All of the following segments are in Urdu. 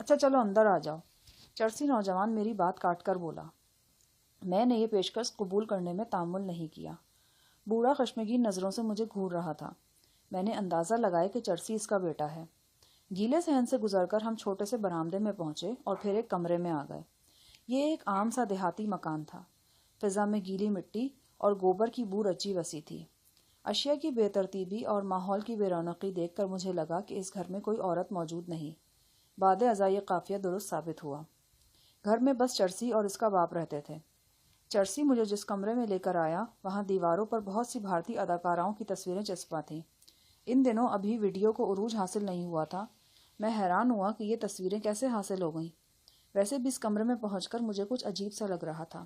اچھا چلو اندر آ جاؤ، چرسی نوجوان میری بات کاٹ کر بولا۔ میں نے یہ پیشکش قبول کرنے میں تامل نہیں کیا۔ بوڑھا خشمگین نظروں سے مجھے گھور رہا تھا۔ میں نے اندازہ لگایا کہ چرسی اس کا بیٹا ہے۔ گیلے صحن سے گزر کر ہم چھوٹے سے برآمدے میں پہنچے اور پھر ایک کمرے میں آ گئے۔ یہ ایک عام سا دیہاتی مکان تھا۔ فضا میں گیلی مٹی اور گوبر کی بو رچی بسی تھی۔ اشیاء کی بے ترتیبی اور ماحول کی بے رونقی دیکھ کر مجھے لگا کہ اس گھر میں کوئی عورت موجود نہیں۔ بعد ازاں یہ قافیہ درست ثابت ہوا۔ گھر میں بس چرسی اور اس کا باپ رہتے تھے۔ چرسی مجھے جس کمرے میں لے کر آیا وہاں دیواروں پر بہت سی بھارتی اداکاراؤں کی تصویریں چسپاں تھیں۔ ان دنوں ابھی ویڈیو کو عروج حاصل نہیں ہوا تھا۔ میں حیران ہوا کہ یہ تصویریں کیسے حاصل ہو گئیں۔ ویسے بھی اس کمرے میں پہنچ کر مجھے کچھ عجیب سا لگ رہا تھا۔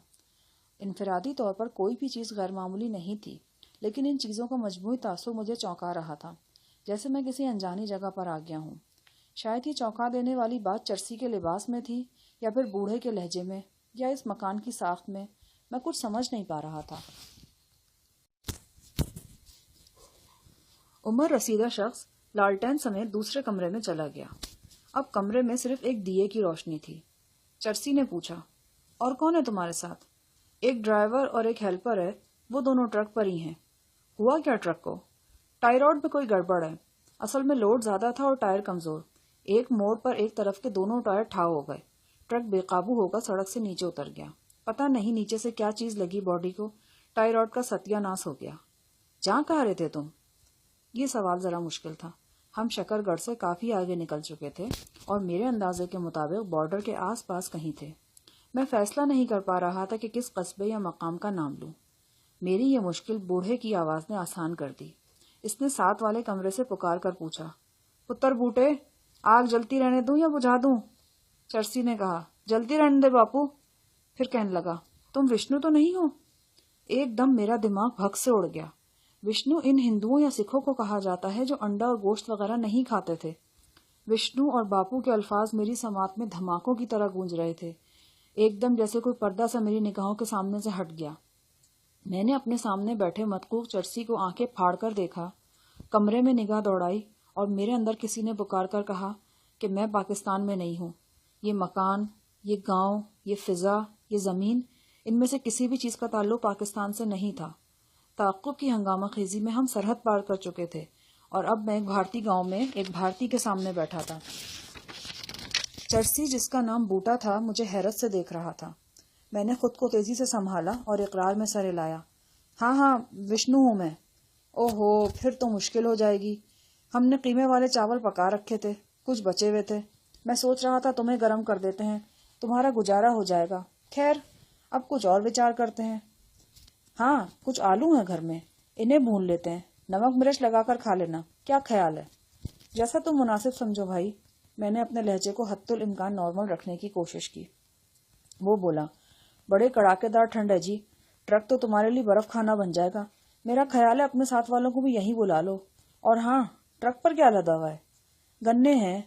انفرادی طور پر کوئی بھی چیز غیر معمولی نہیں تھی، لیکن ان چیزوں کا مجموعی تاثر مجھے چونکا رہا تھا، جیسے میں کسی انجانی جگہ پر آ گیا ہوں۔ شاید یہ چونکا دینے والی بات چرسی کے لباس میں تھی، یا پھر بوڑھے کے لہجے میں، یا اس مکان کی ساخت میں۔ میں کچھ سمجھ نہیں پا رہا تھا۔ عمر رسیدہ شخص لالٹین سمیت دوسرے کمرے میں چلا گیا۔ اب کمرے میں صرف ایک دیے کی روشنی تھی۔ چرسی نے پوچھا، اور کون ہے تمہارے ساتھ؟ ایک ڈرائیور اور ایک ہیلپر ہے، وہ دونوں ٹرک پر ہی ہیں۔ ہوا کیا ٹرک کو؟ ٹائی راڈ میں کوئی گڑبڑ ہے۔ اصل میں لوڈ زیادہ تھا اور ٹائر کمزور۔ ایک موڑ پر ایک طرف کے دونوں ٹائر ٹھاؤ ہو گئے۔ ٹرک بے قابو ہو کر سڑک سے نیچے اتر گیا۔ پتہ نہیں نیچے سے کیا چیز لگی باڈی کو، ٹائی راڈ کا ستیہ ناس ہو گیا۔ جہاں کہاں رہے تھے تم؟ یہ سوال ذرا مشکل تھا۔ ہم شکر گڑھ سے کافی آگے نکل چکے تھے اور میرے اندازے کے مطابق بارڈر کے آس پاس کہیں تھے۔ میں فیصلہ نہیں کر پا رہا تھا کہ کس قصبے یا مقام کا نام لوں۔ میری یہ مشکل بوڑھے کی آواز نے آسان کر دی۔ اس نے ساتھ والے کمرے سے پکار کر پوچھا، پتر بوٹے، آگ جلتی رہنے دوں یا بجھا دوں؟ چرسی نے کہا، جلتی رہنے دے باپو۔ پھر کہنے لگا، تم وشنو تو نہیں ہو؟ ایک دم میرا دماغ بھگ سے اڑ گیا۔ وشنو ان ہندوؤں یا سکھوں کو کہا جاتا ہے جو انڈا اور گوشت وغیرہ نہیں کھاتے تھے۔ وشنو اور باپو کے الفاظ میری سماعت میں دھماکوں کی طرح گونج رہے تھے، ایک دم جیسے کوئی پردہ سا میری نگاہوں کے سامنے سے ہٹ گیا۔ میں نے اپنے سامنے بیٹھے مدقوق چرسی کو آنکھیں پھاڑ کر دیکھا، کمرے میں نگاہ دوڑائی، اور میرے اندر کسی نے پکار کر کہا کہ میں پاکستان میں نہیں ہوں۔ یہ مکان، یہ گاؤں، یہ فضا، یہ زمین، ان میں سے کسی بھی چیز کا تعلق پاکستان سے نہیں تھا۔ تعقب کی ہنگامہ خیزی میں ہم سرحد پار کر چکے تھے، اور اب میں ایک بھارتی گاؤں میں ایک بھارتی کے سامنے بیٹھا تھا۔ چرسی، جس کا نام بوٹا تھا، مجھے حیرت سے دیکھ رہا تھا۔ میں نے خود کو تیزی سے سنبھالا اور اقرار میں سر ہلایا، ہاں وشنو ہوں میں۔ اوہو، پھر تو مشکل ہو جائے گی۔ ہم نے قیمے والے چاول پکا رکھے تھے، کچھ بچے ہوئے تھے۔ میں سوچ رہا تھا تمہیں گرم کر دیتے ہیں، تمہارا گزارا ہو جائے گا۔ خیر، اب کچھ اور وچار کرتے ہیں۔ ہاں، کچھ آلو ہیں گھر میں، انہیں بھون لیتے ہیں، نمک مرچ لگا کر کھا لینا، کیا خیال ہے؟ جیسا تم مناسب سمجھو بھائی۔ میں نے اپنے لہجے کو حد الامکان نارمل رکھنے کی کوشش کی۔ وہ بولا، بڑے کڑاکے دار ٹھنڈ ہے جی، ٹرک تو تمہارے لیے برف کھانا بن جائے گا۔ میرا خیال ہے اپنے ساتھ والوں کو بھی یہیں بلا لو۔ اور ہاں، ٹرک پر کیا لدا ہوا ہے؟ گنے ہیں،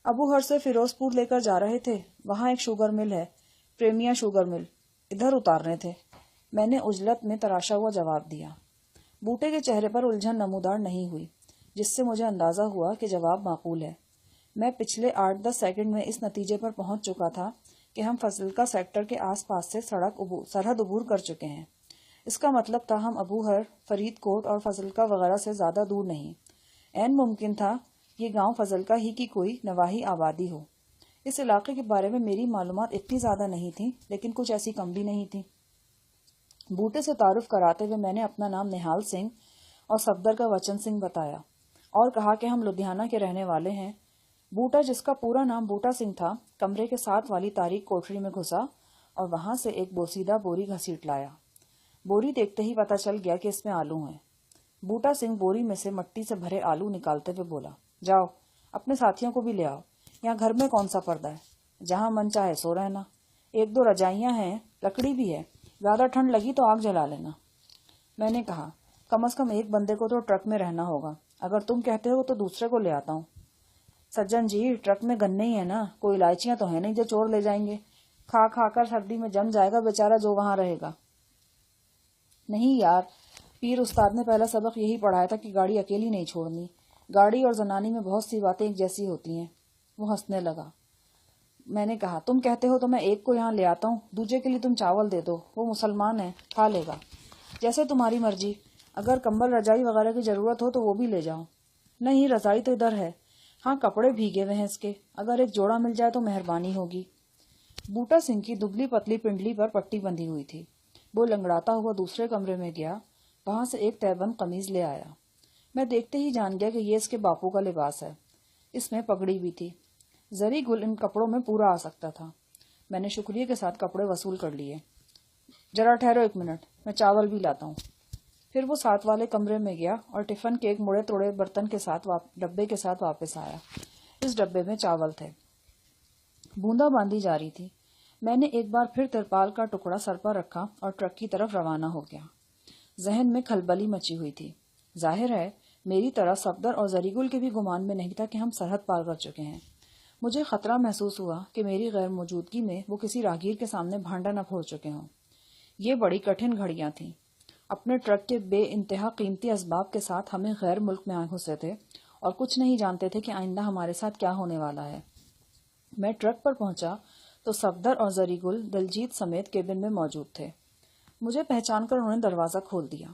ابو ہر سے فیروز پور لے کر جا رہے تھے، وہاں ایک شوگر مل ہے، پریمیا شوگر مل، ادھر اتارنے تھے۔ میں نے عجلت میں تراشا ہوا جواب دیا۔ بوٹے کے چہرے پر الجھن نمودار نہیں ہوئی، جس سے مجھے اندازہ ہوا کہ جواب معقول ہے۔ میں پچھلے 8-10 سیکنڈ میں اس نتیجے پر پہنچ چکا تھا کہ ہم فضلکا سیکٹر کے آس پاس سے سرحد عبور کر چکے ہیں۔ اس کا مطلب تھا ہم ابوہر، فرید کوٹ اور فضلکا وغیرہ سے زیادہ دور نہیں۔ عین ممکن تھا یہ گاؤں فضلکا ہی کی کوئی نواحی آبادی ہو۔ اس علاقے کے بارے میں میری معلومات اتنی زیادہ نہیں تھیں، لیکن کچھ ایسی کم بھی نہیں تھیں۔ بوٹے سے تعارف کراتے ہوئے میں نے اپنا نام نہال سنگھ اور صفدر کا وچن سنگھ بتایا، اور کہا کہ ہم لدھیانہ کے رہنے والے ہیں۔ بوٹا، جس کا پورا نام بوٹا سنگھ تھا، کمرے کے ساتھ والی تاریک کوٹری میں گھسا اور وہاں سے ایک بوسیدہ بوری گھسیٹ لایا۔ بوری دیکھتے ہی پتہ چل گیا کہ اس میں آلو ہیں۔ بوٹا سنگھ بوری میں سے مٹی سے بھرے آلو نکالتے ہوئے بولا، جاؤ اپنے ساتھیوں کو بھی لے آؤ، یہاں گھر میں کون سا پردہ ہے، جہاں من چاہے سو رہنا، 1-2 رجائیاں ہیں، لکڑی بھی ہے، زیادہ ٹھنڈ لگی تو آگ جلا لینا۔ میں نے کہا، کم از کم ایک بندے کو تو ٹرک میں رہنا ہوگا، اگر تم کہتے ہو تو دوسرے کو لے آتا ہوں۔ سجن جی، ٹرک میں گنے ہی ہیں نا، کوئی الائچیاں تو ہیں نہیں جو چور لے جائیں گے، کھا کھا کر سردی میں جم جائے گا بیچارہ جو وہاں رہے گا۔ نہیں یار، پیر استاد نے پہلا سبق یہی پڑھایا تھا کہ گاڑی اکیلی نہیں چھوڑنی، گاڑی اور زنانی میں بہت سی باتیں ایک جیسی ہوتی ہیں۔ وہ ہنسنے لگا۔ میں نے کہا تم کہتے ہو تو میں ایک کو یہاں لے آتا ہوں, دوسرے کے لیے تم چاول دے دو, وہ مسلمان ہے, کھا لے گا. جیسے تمہاری مرضی, اگر کمبل رجائی وغیرہ کی ضرورت ہو تو وہ بھی لے جاؤ. نہیں, رضائی تو ادھر ہے. ہاں, کپڑے بھیگے ہوئے ہیں اس کے, اگر ایک جوڑا مل جائے تو مہربانی ہوگی. بوٹا سنگھ کی دبلی پتلی پنڈلی پر پٹی بندھی ہوئی تھی. وہ لنگڑاتا ہوا دوسرے کمرے میں گیا, وہاں سے ایک تہبند قمیض لے آیا. میں دیکھتے ہی جان گیا کہ یہ اس کے باپو کا لباس ہے. اس میں پگڑی بھی تھی. زری گل ان کپڑوں میں پورا آ سکتا تھا. میں نے شکریہ کے ساتھ کپڑے وصول کر لیے. ذرا ٹھہرو 1 منٹ, میں چاول بھی لاتا ہوں. پھر وہ ساتھ والے کمرے میں گیا اور ٹفن کے ایک مڑے توڑے برتن کے ساتھ ڈبے کے ساتھ واپس آیا. اس ڈبے میں چاول تھے. بوندا باندھی جا رہی تھی. میں نے ایک بار پھر ترپال کا ٹکڑا سر پر رکھا اور ٹرک کی طرف روانہ ہو گیا. ذہن میں کھلبلی مچی ہوئی تھی. ظاہر ہے میری طرح صفدر اور زری گل کے بھی گمان میں نہیں تھا کہ ہم سرحد پار کر چکے ہیں. مجھے خطرہ محسوس ہوا کہ میری غیر موجودگی میں وہ کسی راہگیر کے سامنے بھانڈا نہ پھوڑ چکے ہوں. یہ بڑی کٹھن گھڑیاں تھیں. اپنے ٹرک کے بے انتہا قیمتی اسباب کے ساتھ ہمیں غیر ملک میں آئے گھسے تھے اور کچھ نہیں جانتے تھے کہ آئندہ ہمارے ساتھ کیا ہونے والا ہے. میں ٹرک پر پہنچا تو صفدر اور زری گل دلجیت سمیت کیبن میں موجود تھے. مجھے پہچان کر انہوں نے دروازہ کھول دیا.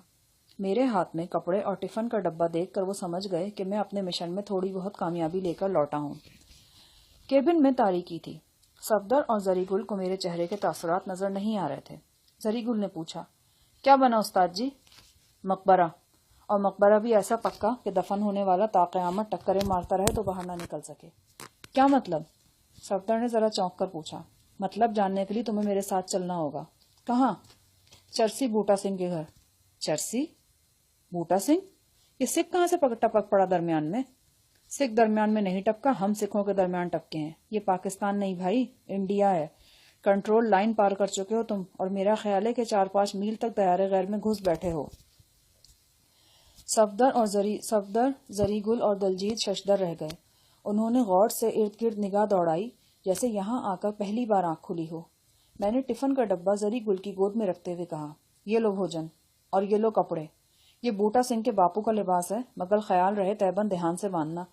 میرے ہاتھ میں کپڑے اور ٹفن کا ڈبہ دیکھ کر وہ سمجھ گئے کہ میں اپنے مشن میں تھوڑی بہت کامیابی لے کر لوٹا ہوں. کیبن میں تاریکی تھی. صفدر اور زری گل کو میرے چہرے کے تاثرات نظر نہیں آ رہے تھے. زری گل نے پوچھا, کیا بنا استاد جی؟ مقبرہ, اور مقبرہ بھی ایسا پکا کہ دفن ہونے والا تا قیامت ٹکریں مارتا رہے تو باہر نہ نکل سکے. کیا مطلب؟ صفدر نے ذرا چونک کر پوچھا. مطلب جاننے کے لیے تمہیں میرے ساتھ چلنا ہوگا. کہاں؟ چرسی بوٹا سنگھ کے گھر. چرسی؟ بوٹا سنگھ؟ یہ سکھ کہاں سے ٹپک پڑا درمیان میں؟ سکھ درمیان میں نہیں ٹپکا, ہم سکھوں کے درمیان ٹپکے ہیں. یہ پاکستان نہیں بھائی, انڈیا ہے. کنٹرول لائن پار کر چکے ہو تم, اور میرا خیال ہے کہ 4-5 میل تک طیارے غیر میں گھس بیٹھے ہو. صفدر, زری گل اور دلجیت ششدر رہ گئے. انہوں نے غور سے ارد گرد نگاہ دوڑائی جیسے یہاں آ کر پہلی بار آنکھ کھلی ہو. میں نے ٹفن کا ڈبہ زری گل کی گود میں رکھتے ہوئے کہا, یہ لو بھوجن اور یہ لو کپڑے. یہ بوٹا سنگھ کے باپو کا لباس ہے, مگر خیال رہے تہبند دھیان سے باندھنا.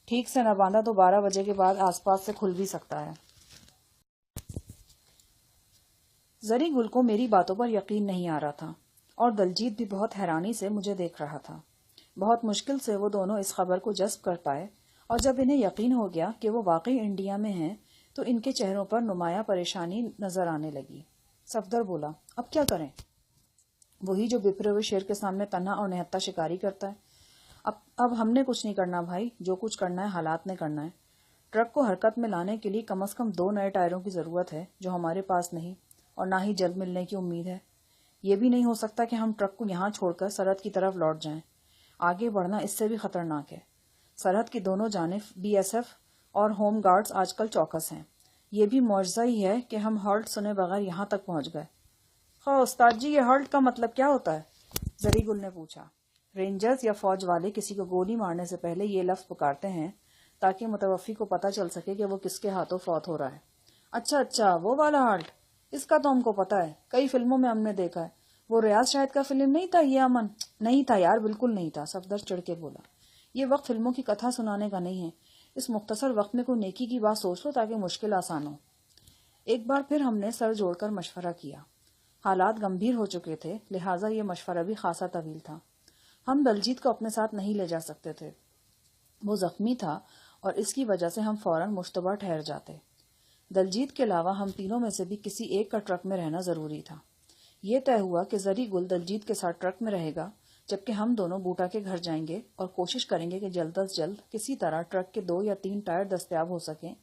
ٹھیک سے نہ باندھا تو 12 بجے کے بعد آس پاس سے کھل بھی سکتا ہے. زری گل کو میری باتوں پر یقین نہیں آ رہا تھا اور دلجیت بھی بہت حیرانی سے مجھے دیکھ رہا تھا. بہت مشکل سے وہ دونوں اس خبر کو جذب کر پائے, اور جب انہیں یقین ہو گیا کہ وہ واقعی انڈیا میں ہیں تو ان کے چہروں پر نمایاں پریشانی نظر آنے لگی. صفدر بولا, اب کیا کریں؟ وہی جو بپھرے ہوئے شیر کے سامنے تنہا اور نہتہ شکاری کرتا ہے. اب ہم نے کچھ نہیں کرنا بھائی, جو کچھ کرنا ہے حالات نے کرنا ہے. ٹرک کو حرکت میں لانے کے لیے کم از کم 2 نئے ٹائروں کی ضرورت ہے, جو ہمارے پاس نہیں اور نہ ہی جلد ملنے کی امید ہے. یہ بھی نہیں ہو سکتا کہ ہم ٹرک کو یہاں چھوڑ کر سرحد کی طرف لوٹ جائیں. آگے بڑھنا اس سے بھی خطرناک ہے. سرحد کی دونوں جانب BSF اور ہوم گارڈز آج کل چوکس ہیں. یہ بھی معجزہ ہی ہے کہ ہم ہالٹ سنے بغیر یہاں تک پہنچ گئے. استاد جی, یہ ہالٹ کا مطلب کیا ہوتا ہے؟ زری گل نے پوچھا. رینجرز یا فوج والے کسی کو گولی مارنے سے پہلے یہ لفظ پکارتے ہیں تاکہ متوفی کو پتہ چل سکے کہ وہ کس کے ہاتھوں فوت ہو رہا ہے. اچھا, وہ والا ہالٹ. اس کا تو ہم کو پتا ہے, کئی فلموں میں ہم نے دیکھا ہے. وہ ریاض شاہد کا فلم نہیں تھا یہ امن؟ نہیں تھا یار, بالکل نہیں تھا. صفدر چڑھ کے بولا. یہ وقت فلموں کی کتھا سنانے کا نہیں ہے. اس مختصر وقت میں کوئی نیکی کی بات سوچ لو تاکہ مشکل آسان ہو. ایک بار پھر ہم نے سر جوڑ کر مشورہ کیا. حالات گمبھیر ہو چکے تھے, لہٰذا یہ مشورہ بھی خاصا طویل تھا. ہم دلجیت کو اپنے ساتھ نہیں لے جا سکتے تھے. وہ زخمی تھا اور اس کی وجہ سے ہم فوراً مشتبہ ٹھہر جاتے. دلجیت کے علاوہ ہم تینوں میں سے بھی کسی ایک کا ٹرک میں رہنا ضروری تھا. یہ طے ہوا کہ زری گل دلجیت کے ساتھ ٹرک میں رہے گا, جبکہ ہم دونوں بوٹا کے گھر جائیں گے اور کوشش کریں گے کہ جلد از جلد کسی طرح ٹرک کے 2 یا 3 ٹائر دستیاب ہو سکیں,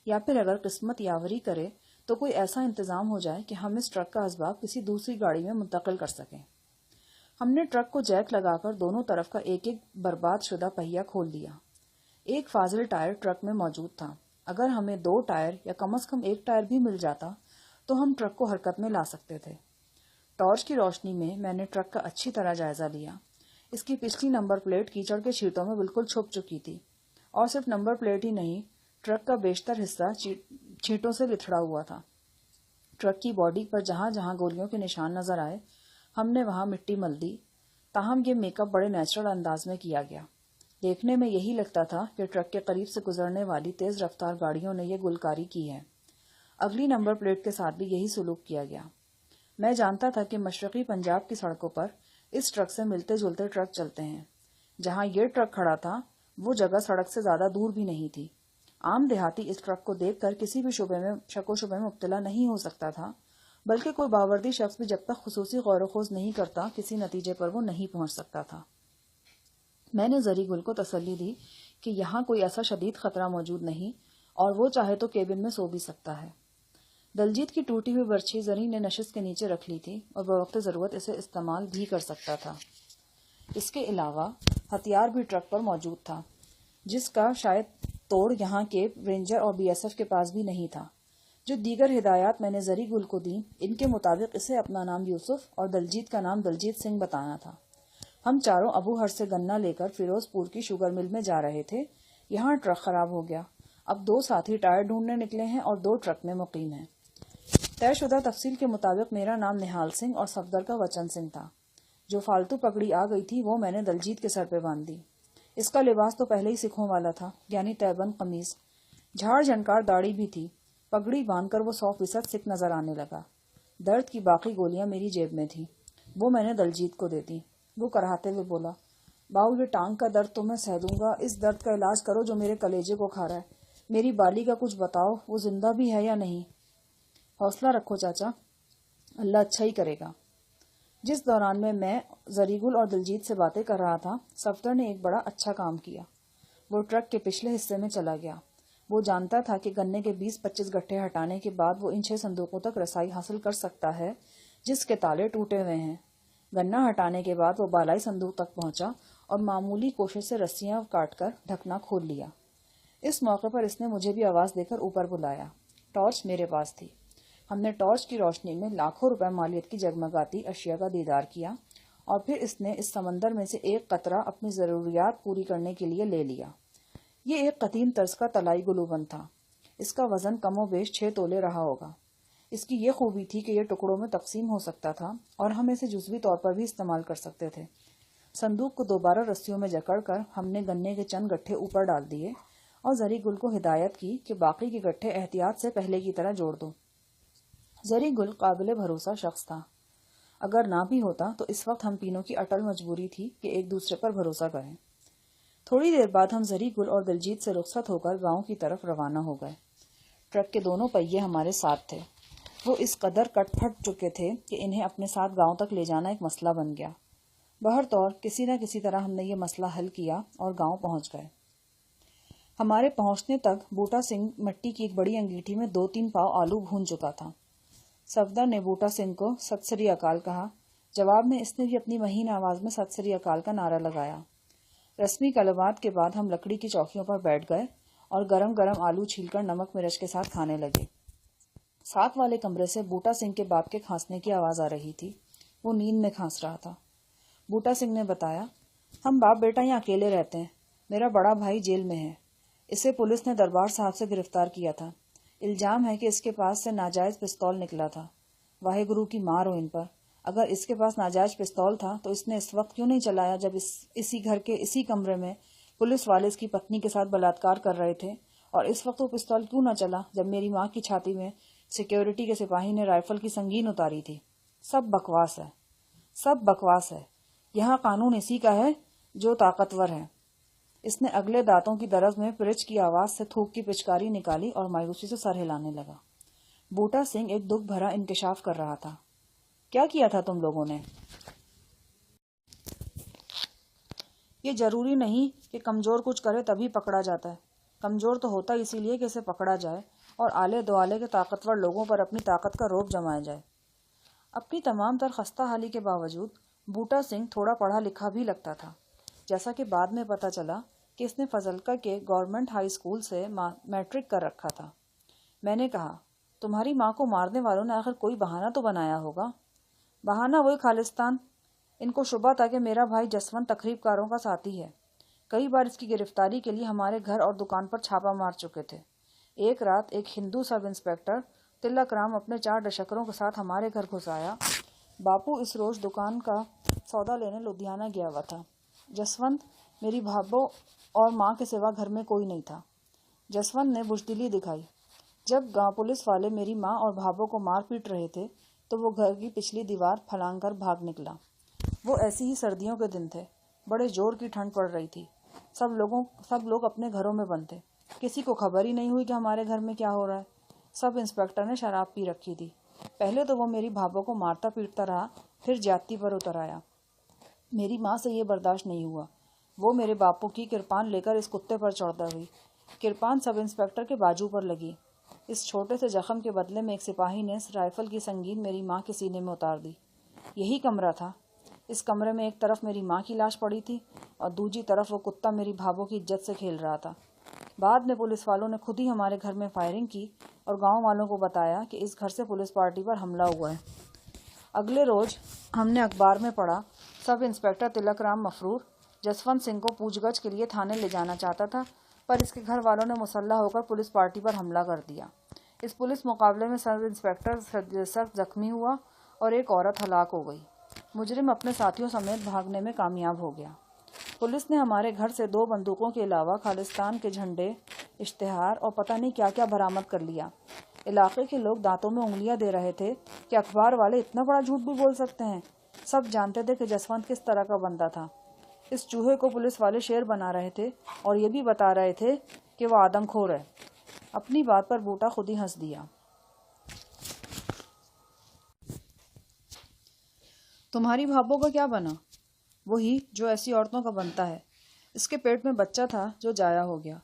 یا پھر اگر قسمت یاوری کرے تو کوئی ایسا انتظام ہو جائے کہ ہم اس ٹرک کا اسباب کسی دوسری گاڑی میں منتقل کر سکیں. ہم نے ٹرک کو جیک لگا کر دونوں طرف کا ایک برباد شدہ پہیا کھول دیا. ایک فاضل ٹائر ٹرک میں موجود تھا. اگر ہمیں 2 ٹائر یا کم از کم 1 ٹائر بھی مل جاتا تو ہم ٹرک کو حرکت میں لا سکتے تھے. ٹارچ کی روشنی میں نے ٹرک کا اچھی طرح جائزہ لیا. اس کی پچھلی نمبر پلیٹ کیچڑ کے چھینٹوں میں بالکل چھپ چکی تھی, اور صرف نمبر پلیٹ ہی نہیں, ٹرک کا بیشتر حصہ چھینٹوں سے لتھڑا ہوا تھا. ٹرک کی باڈی پر جہاں جہاں گولیوں کے نشان نظر آئے ہم نے وہاں مٹی مل دی. تاہم یہ میک اپ بڑے نیچرل انداز میں کیا گیا. دیکھنے میں یہی لگتا تھا کہ ٹرک کے قریب سے گزرنے والی تیز رفتار گاڑیوں نے یہ گلکاری کی ہے. اگلی نمبر پلیٹ کے ساتھ بھی یہی سلوک کیا گیا۔ میں جانتا تھا کہ مشرقی پنجاب کی سڑکوں پر اس ٹرک سے ملتے جلتے ٹرک چلتے ہیں۔ جہاں یہ ٹرک کھڑا تھا وہ جگہ سڑک سے زیادہ دور بھی نہیں تھی۔ عام دیہاتی اس ٹرک کو دیکھ کر کسی بھی شک و شبے میں مبتلا نہیں ہو سکتا تھا، بلکہ کوئی باوردی شخص بھی جب تک خصوصی غور و خوض نہیں کرتا کسی نتیجے پر وہ نہیں پہنچ سکتا تھا۔ میں نے زری گل کو تسلی دی کہ یہاں کوئی ایسا شدید خطرہ موجود نہیں اور وہ چاہے تو کیبن میں سو بھی سکتا ہے۔ دلجیت کی ٹوٹی ہوئی برچھی زری نے نشست کے نیچے رکھ لی تھی اور بوقت ضرورت اسے استعمال بھی کر سکتا تھا۔ اس کے علاوہ ہتھیار بھی ٹرک پر موجود تھا، جس کا شاید توڑ یہاں کے رینجر اور بی ایس ایف کے پاس بھی نہیں تھا۔ جو دیگر ہدایات میں نے زری گل کو دی ان کے مطابق اسے اپنا نام یوسف اور دلجیت کا نام دلجیت سنگھ بتانا تھا۔ ہم چاروں ابو ہر سے گنا لے کر فیروز پور کی شوگر مل میں جا رہے تھے۔ یہاں ٹرک خراب ہو گیا۔ اب 2 ساتھی ٹائر ڈھونڈنے نکلے ہیں اور 2 ٹرک میں مقیم ہیں۔ طے شدہ تفصیل کے مطابق میرا نام نہال سنگھ اور صفدر کا وچن سنگھ تھا۔ جو فالتو پگڑی آ گئی تھی وہ میں نے دلجیت کے سر پہ باندھ دی۔ اس کا لباس تو پہلے ہی سکھوں والا تھا، یعنی تیبند قمیض، جھاڑ جھنکار داڑھی بھی تھی۔ پگڑی باندھ کر وہ 100% سکھ نظر آنے لگا۔ درد کی باقی گولیاں میری جیب میں تھیں، وہ میں نے دلجیت کو دے دی۔ وہ کراہتے ہوئے بولا، باؤ یہ ٹانگ کا درد تو میں سہ دوں گا، اس درد کا علاج کرو جو میرے کلیجے کو کھا رہا ہے۔ میری بالی کا کچھ بتاؤ، وہ زندہ بھی ہے یا نہیں؟ حوصلہ رکھو چاچا، اللہ اچھا ہی کرے گا۔ جس دوران میں زری گل اور دلجیت سے باتیں کر رہا تھا، صفدر نے ایک بڑا اچھا کام کیا۔ وہ ٹرک کے پچھلے حصے میں چلا گیا۔ وہ جانتا تھا کہ گنے کے 20-25 گٹھے ہٹانے کے بعد وہ ان 6 صندوقوں تک رسائی حاصل کر سکتا ہے جس کے تالے ٹوٹے ہوئے ہیں۔ گنا ہٹانے کے بعد وہ بالائی صندوق تک پہنچا اور معمولی کوشش سے رسیاں کاٹ کر ڈھکنا کھول لیا۔ اس موقع پر اس نے مجھے بھی آواز دے کر اوپر بلایا۔ ٹارچ میرے پاس تھی۔ ہم نے ٹارچ کی روشنی میں لاکھوں روپے مالیت کی جگمگاتی اشیاء کا دیدار کیا اور پھر اس نے اس سمندر میں سے ایک قطرہ اپنی ضروریات پوری کرنے کے لیے لے لیا۔ یہ ایک قدیم طرز کا طلائی گلوبند تھا۔ اس کا وزن کم و بیش 6 تولے رہا ہوگا۔ اس کی یہ خوبی تھی کہ یہ ٹکڑوں میں تقسیم ہو سکتا تھا اور ہم اسے جزوی طور پر بھی استعمال کر سکتے تھے۔ صندوق کو دوبارہ رسیوں میں جکڑ کر ہم نے گنے کے چند گٹھے اوپر ڈال دیے اور زری گل کو ہدایت کی کہ باقی کے گٹھے احتیاط سے پہلے کی طرح جوڑ دو۔ زری گل قابل بھروسہ شخص تھا۔ اگر نہ بھی ہوتا تو اس وقت ہم تینوں کی اٹل مجبوری تھی کہ ایک دوسرے پر بھروسہ کریں۔ تھوڑی دیر بعد ہم زری گل اور دلجیت سے رخصت ہو کر گاؤں کی طرف روانہ ہو گئے۔ ٹرک کے دونوں پہیے ہمارے ساتھ تھے۔ وہ اس قدر کٹ پھٹ چکے تھے کہ انہیں اپنے ساتھ گاؤں تک لے جانا ایک مسئلہ بن گیا۔ بہرطور کسی نہ کسی طرح ہم نے یہ مسئلہ حل کیا اور گاؤں پہنچ گئے۔ ہمارے پہنچنے تک بوٹا سنگھ مٹی کی ایک بڑی انگیٹھی میں 2-3 پاؤ آلو بھون چکا تھا۔ صفدر نے بوٹا سنگھ کو ست سری اکال کہا۔ جواب میں اس نے بھی اپنی مہین آواز میں ست سری اکال کا نعرہ لگایا۔ رسمی کلمات کے بعد ہم لکڑی کی چوکیوں پر بیٹھ گئے اور گرم گرم آلو چھیل کر نمک مرچ کے ساتھ کھانے لگے۔ ساتھ والے کمرے سے بوٹا سنگھ کے باپ کے کھانسنے کی آواز آ رہی تھی۔ وہ نیند میں کھانس رہا تھا۔ بوٹا سنگھ نے بتایا، ہم باپ بیٹا یہاں اکیلے رہتے ہیں۔ میرا بڑا بھائی جیل میں ہے۔ اسے پولیس نے دربار صاحب سے گرفتار کیا تھا۔ الزام ہے کہ اس کے پاس سے ناجائز پستول نکلا تھا۔ واحد گرو کی مار ہو ان پر۔ اگر اس کے پاس ناجائز پستول تھا تو اس نے اس وقت کیوں نہیں چلایا جب اسی گھر کے اسی کمرے میں پولیس والے اس کی پتنی کے ساتھ بلاత్కాر کر رہے تھے؟ اور اس وقت وہ پستول کیوں نہ چلا جب میری ماں کی چھاتی میں سیکیورٹی کے سپاہی نے رائفل کی سنگین اتاری تھی؟ سب بکواس ہے، سب بکواس ہے۔ یہاں قانون اسی کا ہے جو طاقتور ہے۔ اس نے اگلے دانتوں کی درز میں پرچ کی آواز سے تھوک کی پچکاری نکالی اور مایوسی سے سر ہلانے لگا۔ بوٹا سنگھ ایک دکھ بھرا انکشاف کر رہا تھا۔ کیا کیا تھا تم لوگوں نے؟ یہ ضروری نہیں کہ کمزور کچھ کرے تبھی پکڑا جاتا ہے۔ کمزور تو ہوتا اسی لیے کہ اسے پکڑا جائے اور آلے دوالے کے طاقتور لوگوں پر اپنی طاقت کا رعب جمایا جائے۔ اپنی تمام تر خستہ حالی کے باوجود بوٹا سنگھ تھوڑا پڑھا لکھا بھی لگتا تھا، جیسا کہ بعد میں پتہ چلا کہ اس نے فضلکا کے گورنمنٹ ہائی اسکول سے میٹرک کر رکھا تھا۔ میں نے کہا، تمہاری ماں کو مارنے والوں نے آخر کوئی بہانہ تو بنایا ہوگا۔ بہانہ وہی خالصتان۔ ان کو شبہ تھا کہ میرا بھائی جسونت تخریب کاروں کا ساتھی ہے۔ کئی بار اس کی گرفتاری کے لیے ہمارے گھر اور دکان پر چھاپا مار چکے تھے۔ ایک رات ایک ہندو سب انسپیکٹر تلک رام اپنے 4 ڈشکروں کے ساتھ ہمارے گھر گھس آیا۔ باپو اس روز دکان کا سودا لینے لدھیانہ گیا ہوا تھا۔ جسونت، میری بھابو اور ماں کے سوا گھر میں کوئی نہیں تھا۔ جسونت نے بزدلی دکھائی۔ جب گاؤں پولیس والے میری ماں اور بھابھوں کو مار پیٹ رہے تھے تو وہ گھر کی پچھلی دیوار پھلانگ کر بھاگ نکلا۔ وہ ایسی ہی سردیوں کے دن تھے، بڑے زور کی ٹھنڈ پڑ رہی تھی، سب لوگ اپنے گھروں میں بند تھے، کسی کو خبر ہی نہیں ہوئی کہ ہمارے گھر میں کیا ہو رہا ہے۔ سب انسپکٹر نے شراب پی رکھی تھی۔ پہلے تو وہ میری بھابھوں کو مارتا پیٹتا رہا، پھر جاتی پر اتر آیا۔ میری ماں سے یہ برداشت نہیں ہوا، وہ میرے باپو کی کرپان لے کر اس کتے پر چڑھ ہوئی۔ کرپان سب انسپکٹر کے بازو پر لگی۔ اس چھوٹے سے زخم کے بدلے میں ایک سپاہی نے رائفل کی سنگین میری ماں کے سینے میں اتار دی۔ یہی کمرہ تھا۔ اس کمرے میں ایک طرف میری ماں کی لاش پڑی تھی اور دوسری طرف وہ کتا میری بھابھوں کی عزت سے کھیل رہا تھا۔ بعد میں پولیس والوں نے خود ہی ہمارے گھر میں فائرنگ کی اور گاؤں والوں کو بتایا کہ اس گھر سے پولیس پارٹی پر حملہ ہوا ہے۔ اگلے روز ہم نے اخبار میں پڑھا، سب انسپکٹر تلک رام مفرور جسونت سنگھ کو پوچھ گچھ کے لیے تھانے لے جانا چاہتا تھا، پر اس کے گھر والوں نے مسلح ہو کر پولیس پارٹی پر حملہ کر دیا۔ اس پولیس مقابلے میں سب انسپکٹر سخت زخمی ہوا اور ایک عورت ہلاک ہو گئی۔ مجرم اپنے ساتھیوں سمیت بھاگنے میں کامیاب ہو گیا۔ پولیس نے ہمارے گھر سے 2 بندوقوں کے علاوہ خالصتان کے جھنڈے، اشتہار اور پتہ نہیں کیا کیا برآمد کر لیا۔ علاقے کے لوگ دانتوں میں انگلیاں دے رہے تھے کہ اخبار والے اتنا بڑا جھوٹ بھی بول سکتے ہیں۔ سب جانتے تھے کہ جسونت کس طرح کا بندہ تھا۔ اس چوہے کو پولیس والے شیر بنا رہے تھے اور یہ بھی بتا رہے تھے کہ وہ آدم خور ہے۔ اپنی بات پر بوٹا خود ہی ہنس دیا۔ تمہاری بھابھوں کا کیا بنا؟ وہی جو ایسی عورتوں کا بنتا ہے۔ اس کے پیٹ میں بچہ تھا جو ضائع ہو گیا۔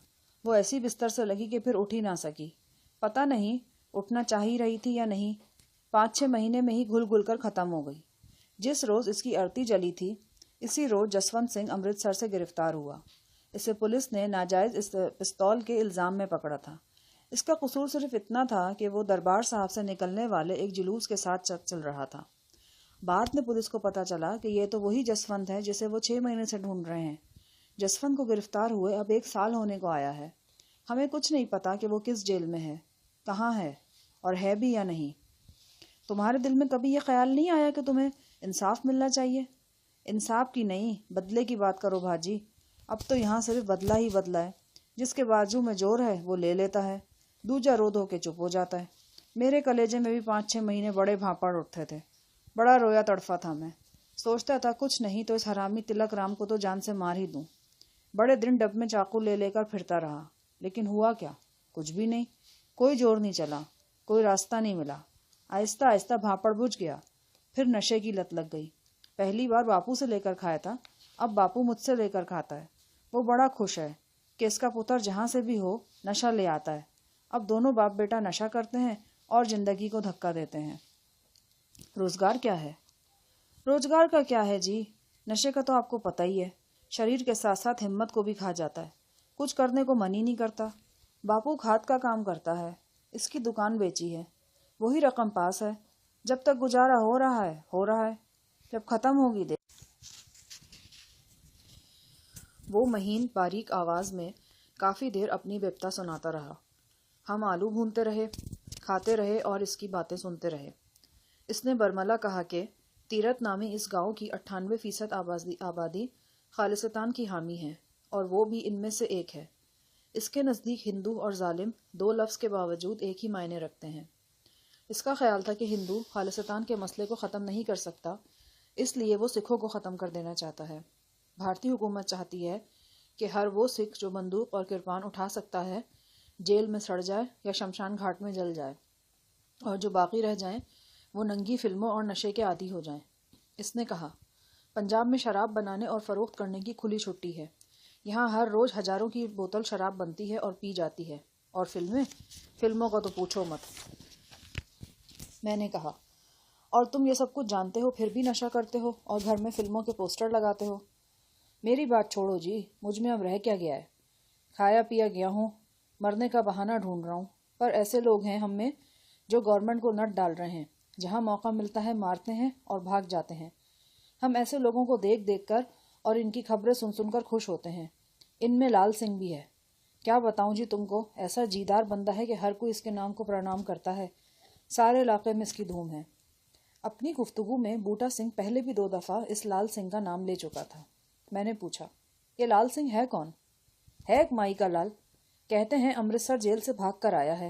وہ ایسی بستر سے لگی کہ پھر اٹھ ہی نہ سکی۔ پتہ نہیں اٹھنا چاہ ہی رہی تھی یا نہیں، 5-6 مہینے میں ہی گھل گھل کر ختم ہو گئی۔ جس روز اس کی ارتی جلی تھی، اسی روز جسونت سنگھ امرتسر سے گرفتار ہوا۔ اسے پولیس نے ناجائز پستول کے الزام میں پکڑا تھا۔ اس کا قصور صرف اتنا تھا کہ وہ دربار صاحب سے نکلنے والے ایک جلوس کے ساتھ چل رہا تھا۔ بعد میں پولیس کو پتہ چلا کہ یہ تو وہی جسونت ہے جسے وہ 6 مہینے سے ڈھونڈ رہے ہیں۔ جسونت کو گرفتار ہوئے اب 1 سال ہونے کو آیا ہے۔ ہمیں کچھ نہیں پتا کہ وہ کس جیل میں ہے، کہاں ہے اور ہے بھی یا نہیں۔ تمہارے دل میں کبھی یہ خیال نہیں آیا کہ تمہیں انصاف ملنا چاہیے؟ انصاف کی نہیں، بدلے کی بات کرو بھاجی۔ اب تو یہاں صرف بدلہ ہی بدلہ ہے۔ جس کے بازو میں زور ہے وہ لے لیتا ہے، دوجا رو دھو کے چپ ہو جاتا ہے۔ میرے کلیجے میں بھی 5-6 مہینے بڑے بھانپڑ اٹھتے تھے۔ بڑا رویا تڑفا تھا میں۔ سوچتا تھا کچھ نہیں تو اس حرامی تلک رام کو تو جان سے مار ہی دوں۔ بڑے دن ڈب میں چاقو لے لے کر پھرتا رہا، لیکن ہوا کیا؟ کچھ بھی نہیں۔ کوئی جوڑ نہیں چلا، کوئی راستہ نہیں ملا۔ آہستہ آہستہ بھانپڑ بجھ گیا، پھر نشے کی لت لگ گئی۔ پہلی بار باپو سے لے کر کھایا تھا، اب باپو مجھ سے لے کر کھاتا ہے۔ وہ بڑا خوش ہے کہ اس کا پتر جہاں سے بھی ہو نشہ لے آتا ہے۔ اب دونوں باپ بیٹا نشہ کرتے ہیں اور زندگی کو دھکا دیتے ہیں۔ روزگار کیا ہے؟ روزگار کا کیا ہے جی، نشے کا تو آپ کو پتہ ہی ہے، شریر کے ساتھ ساتھ ہمت کو بھی کھا جاتا ہے، کچھ کرنے کو من ہی نہیں کرتا۔ باپو کھاد کا کام کرتا ہے، اس کی دکان بیچی ہے، وہی رقم پاس ہے۔ جب تک گزارا ہو رہا ہے، جب ختم ہوگی دے۔ وہ مہین باریک آواز میں کافی دیر اپنی بیپتا سناتا رہا۔ ہم آلو بھونتے رہے، کھاتے رہے اور اس کی باتیں سنتے رہے۔ اس نے برملا کہا کہ تیرت نامی اس گاؤں کی 98% آبادی خالصتان کی حامی ہے اور وہ بھی ان میں سے ایک ہے۔ اس کے نزدیک ہندو اور ظالم 2 لفظ کے باوجود ایک ہی معنی رکھتے ہیں۔ اس کا خیال تھا کہ ہندو خالصتان کے مسئلے کو ختم نہیں کر سکتا، اس لیے وہ سکھوں کو ختم کر دینا چاہتا ہے۔ بھارتی حکومت چاہتی ہے کہ ہر وہ سکھ جو بندوق اور کرپان اٹھا سکتا ہے جیل میں سڑ جائے یا شمشان گھاٹ میں جل جائے، اور جو باقی رہ جائیں وہ ننگی فلموں اور نشے کے عادی ہو جائیں۔ اس نے کہا، پنجاب میں شراب بنانے اور فروخت کرنے کی کھلی چھٹی ہے۔ یہاں ہر روز ہزاروں کی بوتل شراب بنتی ہے اور پی جاتی ہے۔ اور فلموں کا تو پوچھو مت۔ میں نے کہا، اور تم یہ سب کچھ جانتے ہو پھر بھی نشہ کرتے ہو اور گھر میں فلموں کے پوسٹر لگاتے ہو۔ میری بات چھوڑو جی، مجھ میں اب رہ کیا گیا ہے؟ کھایا پیا گیا ہوں، مرنے کا بہانہ ڈھونڈ رہا ہوں، پر ایسے لوگ ہیں ہم میں جو گورنمنٹ کو نٹ ڈال رہے ہیں، جہاں موقع ملتا ہے مارتے ہیں اور بھاگ جاتے ہیں۔ ہم ایسے لوگوں کو دیکھ دیکھ کر اور ان کی خبریں سن سن کر خوش ہوتے ہیں۔ ان میں لال سنگھ بھی ہے۔ کیا بتاؤں جی تم کو، ایسا جیدار بندہ ہے کہ ہر کوئی اس کے نام کو پرنام کرتا ہے، سارے علاقے میں اس کی دھوم ہے۔ اپنی گفتگو میں بوٹا سنگھ پہلے بھی 2 دفعہ اس لال سنگھ کا نام لے چکا تھا۔ میں نے پوچھا، یہ لال سنگھ ہے کون؟ ہے ایک مائی کا لال، کہتے ہیں امرتسر جیل سے بھاگ کر آیا ہے۔